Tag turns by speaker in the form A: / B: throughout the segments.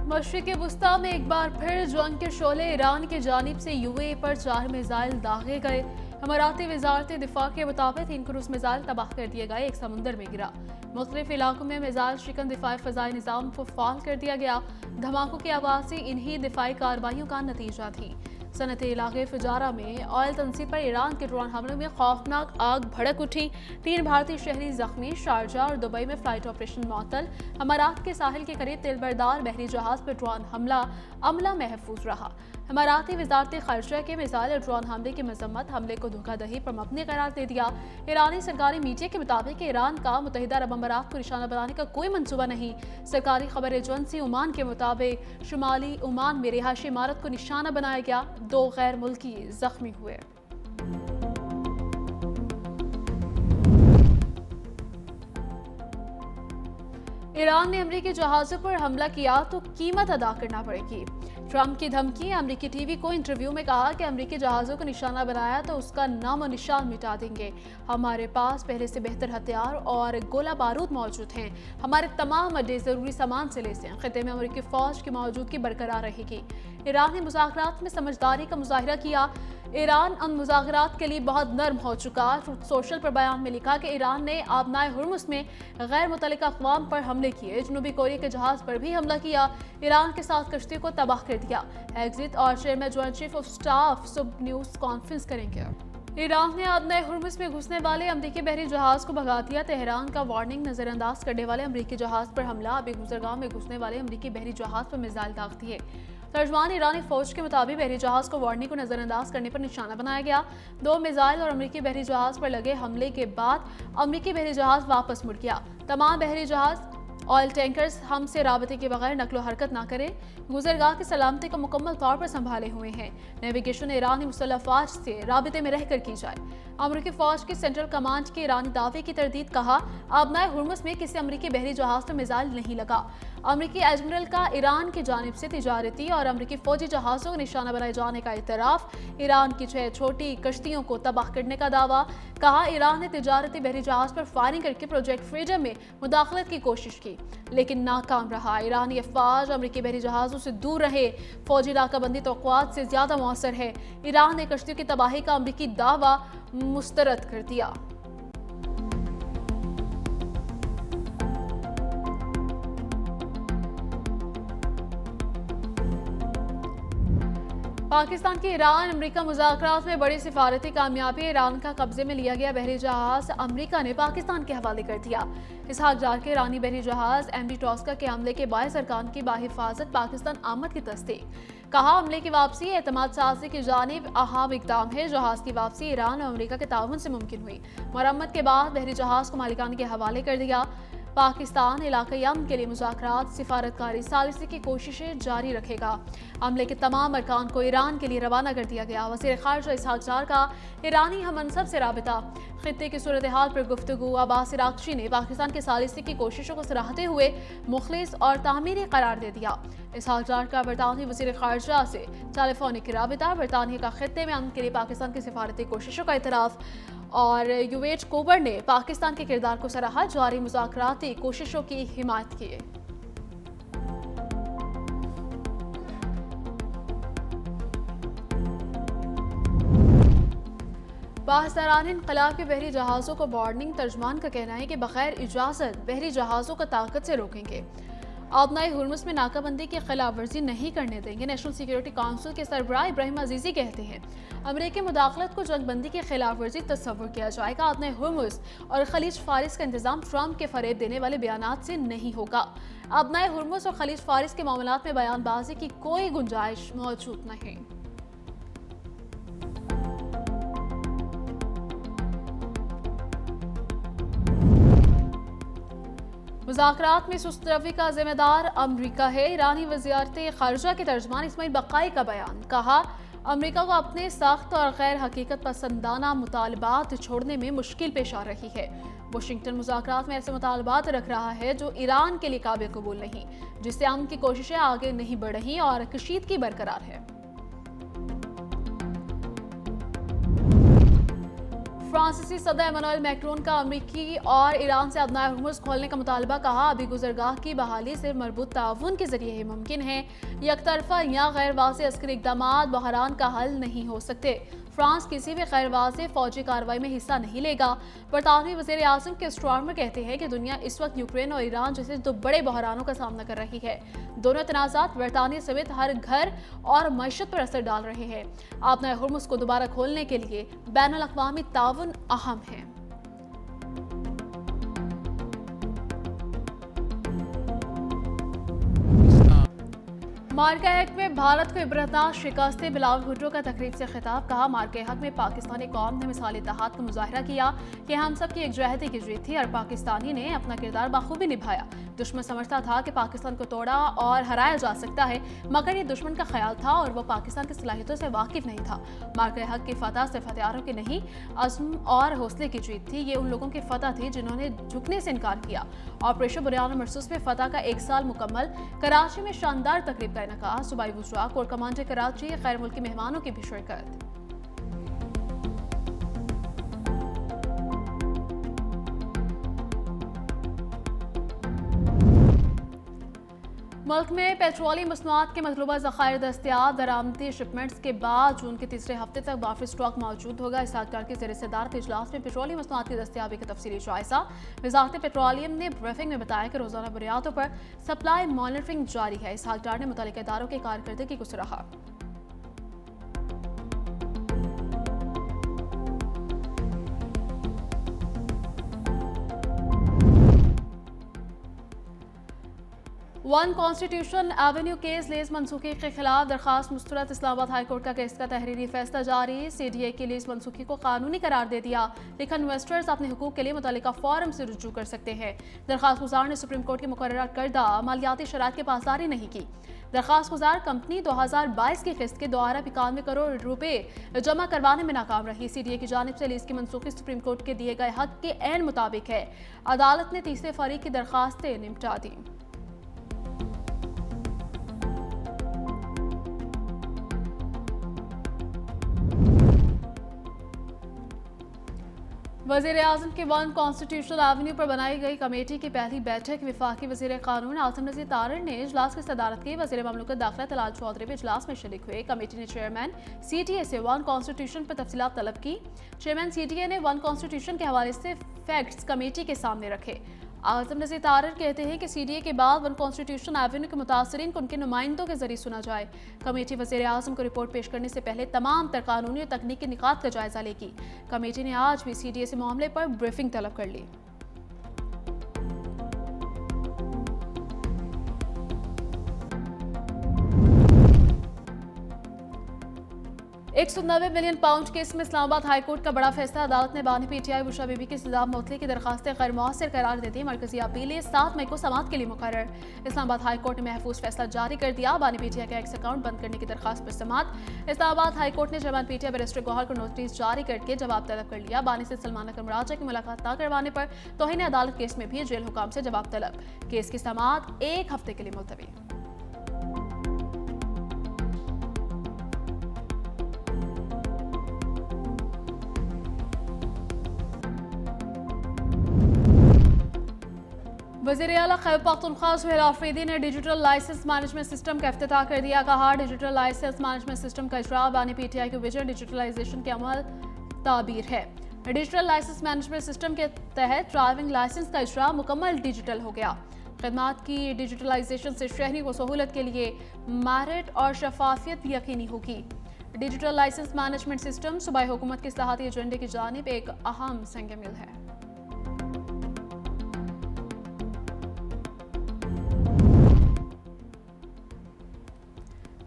A: मशरिक़ वुस्ता में एक बार फिर जंग के शोले ईरान की जानिब से यूएई पर 4 मिसाइल दागे गए। इमाराती वजारत दिफा के मुताबिक 3 क्रूज मिसाइल तबाह कर दिए गए, एक समुंदर में गिरा। मुख्तलिफ इलाकों में मिसाइल शिकन दिफाई फ़ज़ाई निज़ाम को फ़ाल कर दिया गया। धमाकों की आवाज़ इन्हीं दिफाई कार्रवाइयों का नतीजा थी। सनत इलाके फुजारा में ऑयल तंसीब पर ईरान के ड्रोन हमलों में खौफनाक आग भड़क उठी। 3 भारतीय शहरी जख्मी। शारजा और दुबई में फ्लाइट ऑपरेशन मुअत्तल। अमारात के साहिल के करीब तेलबरदार बहरी जहाज पर ड्रोन हमला, अमला महफूज रहा। इमाराती वजारत खर्चा के मिसाइल और ड्रोन हमले की मजम्मत, हमले को धोखाधही पर मबनी करार दे दिया। ईरानी सरकारी मीडिया के मुताबिक ईरान का मुत्तहिदा अरब अमारात को निशाना बनाने का कोई मंसूबा नहीं। सरकारी खबर एजेंसी ओमान के मुताबिक शुमाली ओमान में रिहायशी इमारत को निशाना बनाया गया। 2 गैर मुल्की जख्मी हुए। ईरान ने अमेरिकी जहाजों पर हमला किया तो कीमत अदा करना पड़ेगी। ट्रंप की धमकी। अमेरिकी टीवी को इंटरव्यू में कहा कि अमेरिकी जहाजों को निशाना बनाया तो उसका नाम और निशान मिटा देंगे। हमारे पास पहले से बेहतर हथियार और गोला बारूद मौजूद हैं। हमारे तमाम अड्डे जरूरी सामान से लैस हैं। खिते में अमेरिकी फौज की मौजूदगी बरकरार रहेगी। ईरान ने मुज़ाकरात में समझदारी का मुजाहिरा किया। ईरान उन मुज़ाकरात के लिए बहुत नर्म हो चुका। ट्रुथ सोशल पर बयान में लिखा कि ईरान ने आबनाए हुर्मुज़ में गैर मुतल्लिका अक़वाम पर हमले किए। जनूबी कोरिया के जहाज पर भी हमला किया। ईरान के साथ कश्ती को तबाह कर दिया। एग्जिट और chairman joint chief of staff सुब न्यूज़ कॉन्फ्रेंस करेंगे। ईरान ने आबनाए हुर्मुज़ में घुसने वाले अमरीकी बहरी जहाज को भगा दिया। तेहरान का वार्निंग। नजरअंदाज करने वाले अमरीकी जहाज पर हमला। अभी गुजरगांव में घुसने वाले अमरीकी बहरी जहाज पर मिसाइल दाग दिए। तर्जमान ईरानी फौज के मुताबिक बहरी जहाज को वार्निंग को नजरअंदाज करने पर निशाना बनाया गया। 2 मिसाइल और अमरीकी बहरी जहाज पर लगे हमले के बाद अमरीकी बहरी जहाज वापस मुड़ गया। तमाम बहरी जहाज ऑयल टैंकर्स हमसे राबते के बगैर नकलो हरकत ना करें। गुजरगाह की सलामती को मुकम्मल तौर पर संभाले हुए हैं। नेविगेशन ईरानी मुसल्लह फ़ौज से राबते में रहकर की जाए। अमरीकी फ़ौज की सेंट्रल कमांड के ईरानी दावे की तरदीद। कहा, आबनाए हुर्मुज़ में किसी अमरीकी बहरी जहाज पर मिसाइल नहीं लगा। अमरीकी एडमिरल का ईरान की जानिब से तिजारती और अमरीकी फौजी जहाज़ों को निशाना बनाए जाने का इतराफ़। ईरान की 6 छोटी कश्तियों को तबाह करने का दावा। कहा, ईरान ने तिजारती बहरी जहाज पर फायरिंग करके प्रोजेक्ट फ्रीडम में मुदाखलत की कोशिश की लेकिन नाकाम रहा। ईरानी अफवाज अमरीकी बहरी जहाज़ों से दूर रहे। फौजी नाकाबंदी तौक़ुआत से ज़्यादा मौसर है। ईरान ने कश्तियों की तबाही का अमरीकी दावा मुस्तरद कर दिया। पाकिस्तान के ईरान अमेरिका मुज़ाकरात में बड़ी सिफारती कामयाबी। ईरान का कब्जे में लिया गया बहरी जहाज अमेरिका ने पाकिस्तान के हवाले कर दिया। इसहाक जार के ईरानी बहरी जहाज एमडी टॉस्का के हमले के बायस अरकान की बाहिफाजत पाकिस्तान आमद की तस्दीक। कहा, हमले की वापसी एतमाद साजी की जानिब अहम इक़दाम है। जहाज की वापसी ईरान और अमेरिका के ताउन से मुमकिन हुई। मरम्मत के बाद बहरी जहाज को मालिकान के हवाले कर दिया। पाकिस्तान इलाक़ाई अमन के लिए मुज़ाकरात, सिफारतकारी सालिसी की कोशिशें जारी रखेगा। हमले के तमाम अरकान को ईरान के लिए रवाना कर दिया गया। वज़ीर ख़ारिजा इसहाक जार का ईरानी हमअनसब से राबिता। खित्ते की सूरत हाल पर गुफ्तगू। अब्बास इराक़ची ने पाकिस्तान के सालिसी की कोशिशों को सराहते हुए मुखलिस और तामीरी करार दे दिया। इसहाक जार का बरतानवी वज़ीर ख़ारिजा से टेलीफोनिक राबिता। बरतानिया का खित्ते में अमन के लिए पाकिस्तान की सिफारती कोशिशों का इतराफ़ और यूएच कोबर ने पाकिस्तान के किरदार को सराहा। जारी मुज़ाकराती कोशिशों की हिमायत की। पाकिस्तान इनकलाब के बहरी जहाज़ों को वार्निंग। तर्जमान का कहना है कि बगैर इजाज़त बहरी जहाज़ों को ताकत से रोकेंगे। आबनाए हुर्मुज़ में नाकाबंदी की खिलाफ वर्जी नहीं करने देंगे। नेशनल सिक्योरिटी काउंसिल के सरबराह इब्राहिम अजीज़ी कहते हैं, अमेरिकी मुदाखलत को जंगबंदी की खिलाफ वर्जी तस्वुर किया जाएगा। आबनाए हुर्मुज़ और खलीज फारिस का इंतजाम ट्रंप के फरेब देने वाले बयानात से नहीं होगा। आबनाए हुर्मुज़ और खलीज फारिस के मामलात में बयानबाजी की कोई गुंजाइश मौजूद नहीं। मुज़ाकरात में सुस्त रवि का जिम्मेदार अमरीका है। ईरानी वज़ारत ख़ारिजा के तर्जमान इस्माइल बक़ाई का बयान। कहा, अमरीका को अपने सख्त और गैर हकीकत पसंदाना मुतालबात छोड़ने में मुश्किल पेश आ रही है। वाशिंगटन मुज़ाकरात में ऐसे मुतालबात रख रहा है जो ईरान के लिए काबिल कबूल नहीं, जिससे अमन की कोशिशें आगे नहीं बढ़ रही और कशीदगी बरकरार है। फ्रांसीसी सदर इमैनुअल मैक्रोन का अमेरिकी और ईरान से अदनाए हुर्मुज़ खोलने का मुतालबा। कहा, अभी गुजरगाह की बहाली सिर्फ मरबूत ताउन के जरिए ही मुमकिन है। यकतरफा या गैर वाज़ेह अस्करी इक़दामात बहरान का हल नहीं हो सकते। फ्रांस किसी भी गैर वाज़ेह फौजी कार्रवाई में हिस्सा नहीं लेगा। बरतानवी वज़ीर आज़म के स्टॉर्मर कहते हैं कि दुनिया इस वक्त यूक्रेन और ईरान जैसे दो बड़े बहरानों का सामना कर रही है। दोनों तनाज़ात बरतानिया समेत हर घर और मईशत पर असर डाल रहे हैं। अदनाए हुर्मुज़ को दोबारा खोलने के लिए बैनुल अक़वामी ताउन अहम है। मार्का हक में भारत को इबरतनाक शिकस्त। बिलावल भुट्टो का तकरीब से खिताब। कहा, मार्का हक में पाकिस्तानी कौम ने मिसाल इत्तेहाद का मुजाहरा किया कि हम सब की एकजुहती की जीत थी और पाकिस्तानी ने अपना किरदार बखूबी निभाया। दुश्मन समझता था कि पाकिस्तान को तोड़ा और हराया जा सकता है, मगर ये दुश्मन का ख्याल था और वो पाकिस्तान की सलाहियतों से वाकिफ नहीं था। मार्का हक की फतह सिर्फ हथियारों की नहीं, अज़्म और हौसले की जीत थी। ये उन लोगों की फतह थी जिन्होंने झुकने से इनकार किया। ऑपरेशन बुनियाद मरसूस में फतह का 1 साल मुकम्मल। कराची में शानदार तकरीब का इनका। सूबाई वुज़रा कोर कमांडर कराची गैर मुल्की मेहमानों की भी शिरकत। मुल्क में पेट्रोलियम मसनूआत के मतलूबा ज़खायर दस्तियाब। दरामदी शिपमेंट्स के बाद जून के तीसरे हफ्ते तक वाफी स्टॉक मौजूद होगा। इस्ताकदार के ज़ेर सदारत इजलास में पेट्रोलियम मसनूआत की दस्तियाबी का तफसीली जायजा। वज़ारत पेट्रोलियम ने ब्रीफिंग में बताया कि रोज़ाना बुनियादों पर सप्लाई मॉनिटरिंग जारी है। इस्ताकदार ने मुतल्लिका इदारों की कारकर्दगी को सराहा। One Constitution Avenue case lease मनसूखी के खिलाफ दरखास्त मुस्तरद। इस्लामाबाद हाई कोर्ट का केस का तहरीरी फैसला जारी। CDA की लीज मनसूखी को कानूनी करार दे दिया, लेकिन इन्वेस्टर्स अपने हुकूक के लिए मुतल्लिका फोरम से रुजू कर सकते हैं। दरखास्त गुजार ने सुप्रीम कोर्ट की मुकर्रर करदा मालियाती शराइत की पासदारी नहीं की। दरखास्त गुजार कंपनी 2022 की किस्त के 291 करोड़ रुपए जमा करवाने में नाकाम रही। CDA की जानिब से लीज की मनसूखी सुप्रीम कोर्ट के दिए गए हक के ऐन मुताबिक है। अदालत ने तीसरे फरीक की दरखास्तें निपटा दी। वज़ीर आज़म की वन कॉन्स्टिट्यूशनल एवेन्यू पर बनाई गई कमेटी की पहली बैठक वफाकी वज़ीर कानून आसिम नज़ीर तारड़ ने इजलास की सदारत की। वज़ीर ममलकत दाखिला तलाल चौधरी भी इजलास में शरीक हुए। कमेटी ने चेयरमैन CTA से वन कॉन्स्टिट्यूशन पर तफसीलात तलब की। चेयरमैन CTA ने वन कॉन्स्टिट्यूशन के हवाले से फैक्ट्स कमेटी के सामने रखे। आसिम नज़ीर तारड़ कहते हैं कि CDA के बाद वन कॉन्स्टिट्यूशन एवेन्यू के मुतासरीन को उनके नुमाइंदों के जरिए सुना जाए। कमेटी वज़ीर आज़म को रिपोर्ट पेश करने से पहले तमाम तर कानूनी और तकनीकी निकात का जायजा लेगी। कमेटी ने आज भी CDA से मामले पर ब्रीफिंग तलब कर ली। 190 मिलियन पाउंड केस में इस्लामाबाद हाई कोर्ट का बड़ा फैसला। अदालत ने बानी PTI बुशरा बीबी की सजा मुअत्तली की दरखास्तें गैर मौसर करार देती। मरकजी अपीलें 7 मई को समाअत के लिए मुकर्रर। इस्लामाबाद हाई कोर्ट ने महफूज फैसला जारी कर दिया। बानी PTI का एक्स अकाउंट बंद करने की दरखास्त पर समाअत। इस्लामाबाद हाई कोर्ट ने चेयरमैन PTI बैरिस्टर गौहर को नोटिस जारी करके जवाब तलब कर लिया। बानी से सलमान अकरम राजा की मुलाकात न करवाने पर तौहीन अदालत केस में भी जेल हुकाम से जवाब तलब। केस की समाअत 1 हफ्ते के लिए मुलतवी। वज़ीर आला खैबर पख्तूनख्वा सुहेल आफरीदी ने डिजिटल लाइसेंस मैनेजमेंट सिस्टम का इफ्तिताह कर दिया। कहा, डिजिटल लाइसेंस मैनेजमेंट सिस्टम का इजरा बानी PTI के विजन डिजिटलाइजेशन के अमल ताबीर है। डिजिटल लाइसेंस मैनेजमेंट सिस्टम के तहत ड्राइविंग लाइसेंस का इजरा मुकम्मल डिजिटल हो गया। खदमात की डिजिटलाइजेशन से शहरी को सहूलत के लिए मेरिट और शफाफियत यकीनी होगी। डिजिटल लाइसेंस मैनेजमेंट सिस्टम सूबाई हुकूमत के इस्लाहाती एजेंडे की जानिब एक अहम संग मील है।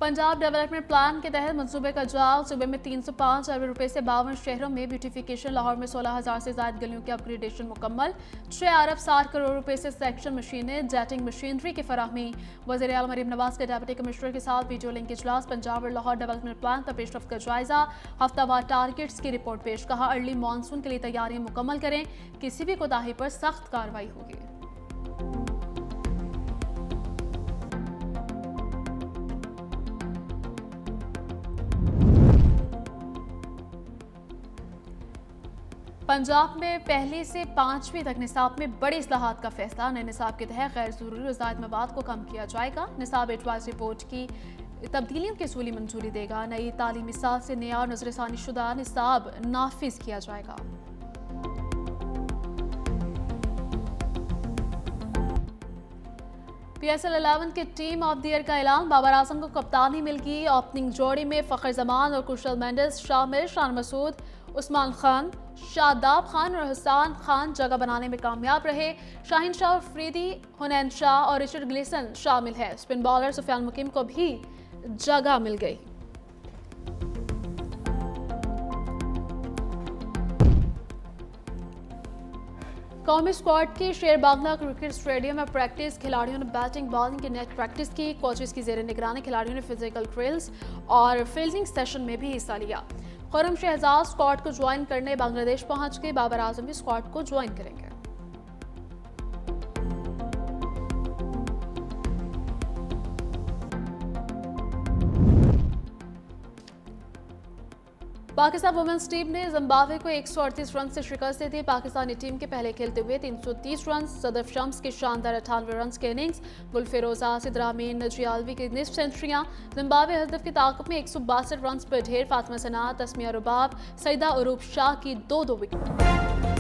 A: पंजाब डेवलपमेंट प्लान के तहत मंसूबे का जाल। सूबे में 305 अरब रुपए से 52 शहरों में ब्यूटिफिकेशन। लाहौर में 16,000 से ज्यादा गलियों की अपग्रेडेशन मुकम्मल। 6 अरब 60 करोड़ रुपए से सेक्शन मशीनें जेटिंग मशीनरी की फराहमी। वज़ीर आला मरीम नवाज के डिप्टी कमिश्नर के साथ वीडियो लिंक इजलास। पंजाब और लाहौर डेवलपमेंट प्लान का पेशरफ्त का जायजा। हफ्तावार टारगेट्स की रिपोर्ट पेश। कहा, अर्ली मानसून के लिए तैयारियां मुकम्मल करें, किसी भी कोताही पर सख्त कार्रवाई होगी। पंजाब में पहली से 5वीं तक निसाब में बड़ी इस्लाहात का फैसला। नए निसाब के तहत गैर ज़रूरी रज़ायत मवाद को कम किया जाएगा। निसाब एडवाइजरी बोर्ड की तब्दीलियों की सूली मंजूरी देगा। नई तालीमी साल से नया और नजरसानी शुदा निसाब नाफिज किया जाएगा। PSL 11 के टीम ऑफ द ईयर का ऐलान। बाबर आजम को कप्तानी मिल गई। ओपनिंग जोड़ी में फ़खर जमान और कुशल मेंडिस शामिल। शान मसूद, उस्मान खान, शादाब खान और हसान खान जगह बनाने में कामयाब रहे। शाहीन शाह, अफरीदी, हुनैन शाह और रिचर्ड ग्लिसन शामिल है। स्पिन बॉलर सुफियान मुकीम को भी जगह मिल गई। कौमी स्क्वाड की शेर बांग्ला क्रिकेट स्टेडियम में प्रैक्टिस। खिलाड़ियों ने बैटिंग बॉलिंग की नेट प्रैक्टिस की। कोचेस की जेर निगरानी खिलाड़ियों ने फिजिकल ड्रिल्स और फील्डिंग सेशन में भी हिस्सा लिया। खुर्रम शहजाद स्क्वाड को ज्वाइन करने बांग्लादेश पहुंच गए। बाबर आजम भी स्क्वाड को ज्वाइन करेंगे। पाकिस्तान वुमेन्स टीम ने जिम्बाब्वे को 138 रन से शिकस्त दी थी। पाकिस्तानी टीम के पहले खेलते हुए 330 रन, सदफ शम्स की शानदार 98 रन की इनिंग्स, गुलफिरोजा, सिद्रामीन, नजियालवी की निस्फ सेंचुरियां। जिम्बाब्वे हदफ की ताकत में 162 रन पर ढेर। फातिमा सना, तस्मिया रुबाब, सईदा अरूब शाह की 2-2 विकेट।